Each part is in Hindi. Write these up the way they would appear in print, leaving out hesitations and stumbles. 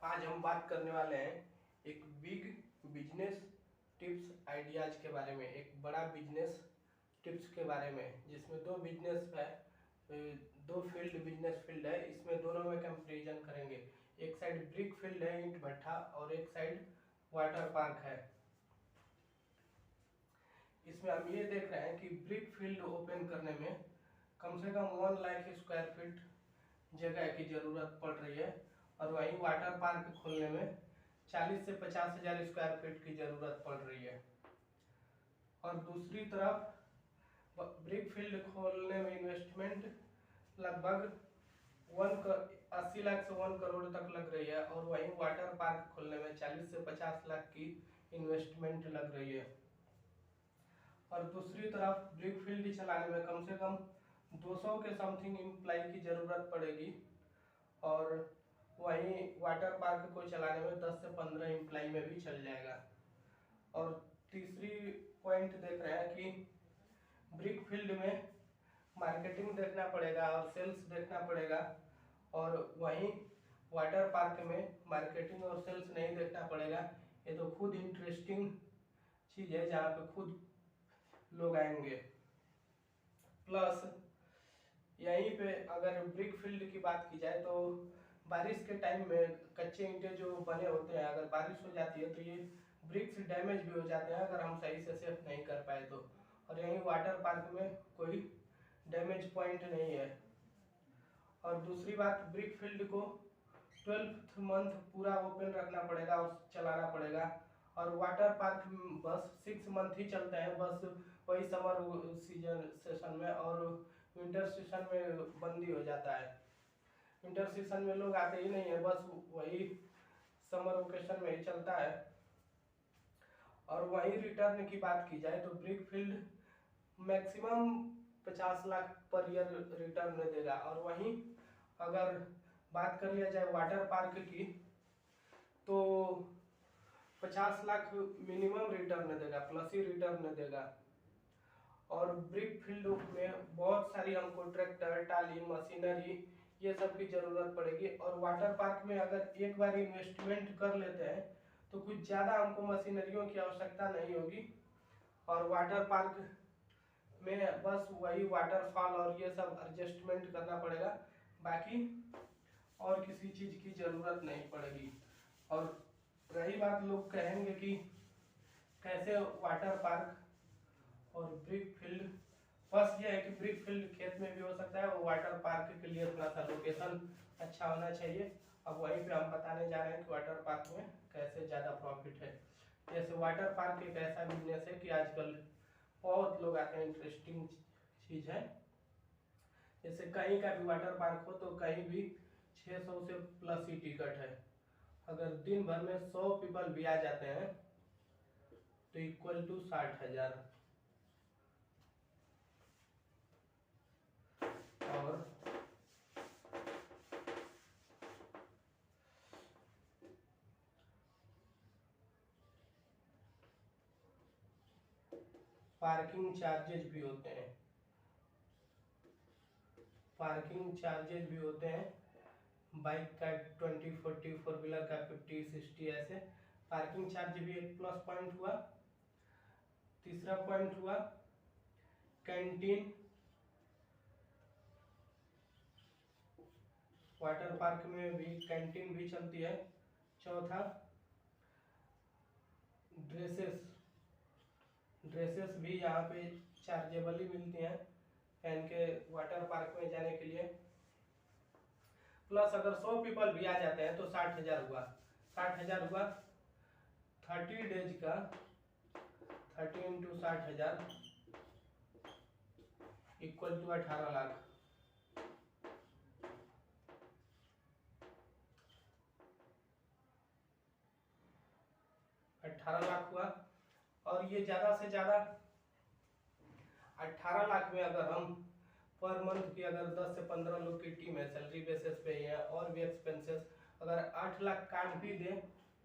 आज हम बात करने वाले हैं एक बिग बिजनेस टिप्स आइडियाज के बारे में, एक बड़ा बिजनेस टिप्स के बारे में, जिसमें दो बिजनेस है, दो फील्ड बिजनेस फील्ड है। इसमें दोनों में कंपैरिजन करेंगे। एक साइड ब्रिक फील्ड है, ईंट भट्ठा, और एक साइड वाटर पार्क है। इसमें हम ये देख रहे हैं कि ब्रिक फील्ड ओपन करने में कम से कम 1 लाख स्क्वायर फीट जगह की जरूरत पड़ रही है, और वहीं वाटर पार्क खोलने में 40 से 50 हजार स्क्वायर फीट की जरूरत पड़ रही है। और दूसरी तरफ ब्रिक फील्ड खोलने में इन्वेस्टमेंट लगभग 80 लाख से 1 करोड़ तक लग रही है, और वहीं वाटर पार्क खोलने में 40 से 50 लाख की इन्वेस्टमेंट लग रही है। और दूसरी तरफ ब्रिक फील्ड चलाने में कम से कम 200 के समथिंग एम्प्लॉय की जरूरत पड़ेगी, और वहीं वाटर पार्क को चलाने में 10 से 15 एम्प्लॉय में भी चल जाएगा। और तीसरी पॉइंट देख रहे हैं कि ब्रिक फील्ड में मार्केटिंग देखना पड़ेगा और सेल्स देखना पड़ेगा, और वहीं वाटर पार्क में मार्केटिंग और सेल्स नहीं देखना पड़ेगा। ये तो खुद इंटरेस्टिंग चीज़ है जहाँ पे खुद लोग आएंगे। प्लस यहीं पे अगर ब्रिक फील्ड की बात की जाए तो बारिश के टाइम में कच्चे ईंटें जो बने होते हैं, अगर बारिश हो जाती है तो ये ब्रिक्स डैमेज भी हो जाते हैं अगर हम सही से सेफ नहीं कर पाए तो। और यहीं वाटर पार्क में कोई डैमेज पॉइंट नहीं है। और दूसरी बात, ब्रिक फील्ड को 12th मंथ पूरा ओपन रखना पड़ेगा और चलाना पड़ेगा, और वाटर पार्क बस 6 मंथ ही चलते हैं, बस वही समर सीजन सेशन में, और विंटर सेशन में बंदी हो जाता है। विंटर सीजन में लोग आते ही नहीं है, बस वही समर वेकेशन में ही चलता है। और वही रिटर्न की बात की जाए तो brick field maximum 50 lakh per year return देगा, और वहीं अगर बात कर लिया जाए वाटर पार्क की तो 50 लाख मिनिमम रिटर्न देगा, प्लस ही रिटर्न देगा। और ब्रिक फील्ड में बहुत सारी हमको ट्रैक्टर, टाली, मशीनरी, ये सब की जरूरत पड़ेगी। और वाटर पार्क में अगर एक बार इन्वेस्टमेंट कर लेते हैं तो कुछ ज़्यादा हमको मशीनरियों की आवश्यकता नहीं होगी, और वाटर पार्क में बस वही वाटरफॉल और ये सब एडजस्टमेंट करना पड़ेगा, बाकी और किसी चीज़ की ज़रूरत नहीं पड़ेगी। और रही बात, लोग कहेंगे कि कैसे वाटर पार्क और ब्रिक फील्ड, बस ये है कि ब्रिक फील्ड खेत में भी हो सकता है, वो वाटर पार्क के लिए थोड़ा सा लोकेशन अच्छा होना चाहिए। अब वहीं पे हम बताने जा रहे हैं कि वाटर पार्क में कैसे ज़्यादा प्रॉफिट है। जैसे वाटर पार्क एक ऐसा बिजनेस है कि आजकल बहुत लोग आते हैं, इंटरेस्टिंग चीज़ है। जैसे कहीं का भी वाटर पार्क हो तो कहीं भी 600 से प्लस ही टिकट है। अगर दिन भर में 100 पीपल भी आ जाते हैं तो इक्वल टू 60,000। और पार्किंग चार्जेज भी होते हैं, पार्किंग चार्जेज भी होते हैं। बाइक का 20, 40, 4 व्हीलर का 50, 60, ऐसे पार्किंग चार्ज भी एक प्लस पॉइंट हुआ। तीसरा पॉइंट हुआ कैंटीन, वाटर पार्क में भी कैंटीन भी चलती है। चौथा ड्रेसेस, ड्रेसेस भी यहाँ पे चार्जेबल ही मिलती हैं पहन के वाटर पार्क में जाने के लिए। प्लस अगर 100 पीपल भी आ जाते हैं तो 60,000 हुआ। 60,000 हुआ 30 डेज का, 30 into 60,000 equal to 18 lakh. 18 lakh हुआ। और ये ज़्यादा से ज़्यादा 18 लाख में अगर हम पर मंथ की अगर 10 से 15 लोग की टीम है, सैलरी बेसिस पे ही है, और भी एक्सपेंसेस अगर 8 लाख काट भी दे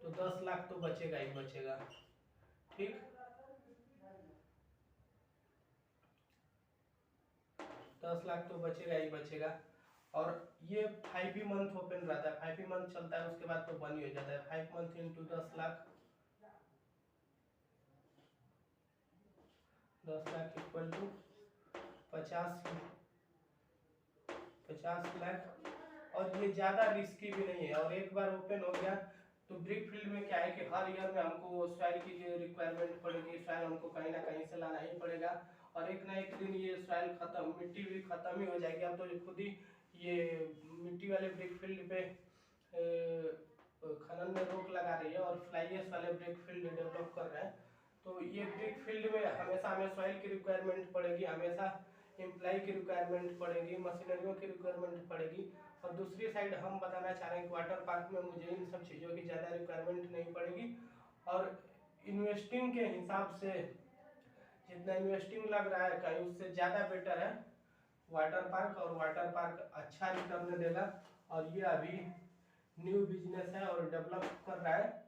तो 10 लाख तो बचेगा ही बचेगा। ठीक, 10 लाख तो बचेगा ही बचेगा। और ये 5 ही मंथ ओपन रहता है, 5 ही मंथ चलता है, उसके बाद तो बंद ही हो जाता है। 5 month into 10 lakh, 10 lakh equal to 50 lakh. और ये ज़्यादा रिस्की भी नहीं है, और एक बार ओपन हो गया तो ब्रिक फील्ड में क्या है कि हर ईयर में हमको सॉइल की जो रिक्वायरमेंट पड़ेगी, सॉइल हमको कहीं ना कहीं से लाना ही पड़ेगा, और एक ना एक दिन ये सॉइल खत्म, मिट्टी भी खत्म ही हो जाएगी। अब तो खुद ही ये मिट्टी वाले ब्रिक फील्ड पे खनन में रोक लगा रही है, और फ्लाईएस वाले ब्रिक फील्ड डेवलप कर रहे हैं। तो ये ब्रिक फील्ड में हमेशा हमें सॉइल की रिक्वायरमेंट पड़ेगी, हमेशा एम्प्लाई की रिक्वायरमेंट पड़ेगी, मशीनरियों की रिक्वायरमेंट पड़ेगी। और दूसरी साइड हम बताना चाह रहे हैं कि वाटर पार्क में मुझे इन सब चीज़ों की ज़्यादा रिक्वायरमेंट नहीं पड़ेगी, और इन्वेस्टिंग के हिसाब से जितना इन्वेस्टिंग लग रहा है कहीं उससे ज़्यादा बेटर है वाटर पार्क, और वाटर पार्क अच्छा रिटर्न देगा। और ये अभी न्यू बिजनेस है और डेवलप कर रहा है,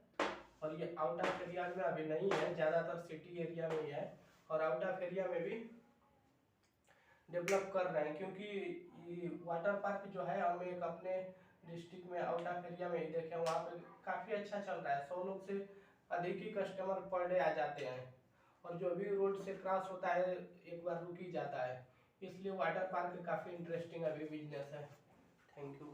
और ये आउट ऑफ एरिया में अभी नहीं है, ज़्यादातर सिटी एरिया में ही है, और आउट ऑफ एरिया में भी डेवलप कर रहे हैं। क्योंकि ये वाटर पार्क जो है हम एक अपने डिस्ट्रिक्ट में आउट ऑफ एरिया में ही देखे, वहाँ पे काफ़ी अच्छा चल रहा है, 100 लोग से अधिक ही कस्टमर पर डे आ जाते हैं, और जो भी रोड से क्रॉस होता है एक बार रुक ही जाता है। इसलिए वाटर पार्क काफ़ी इंटरेस्टिंग अभी बिजनेस है। Thank you.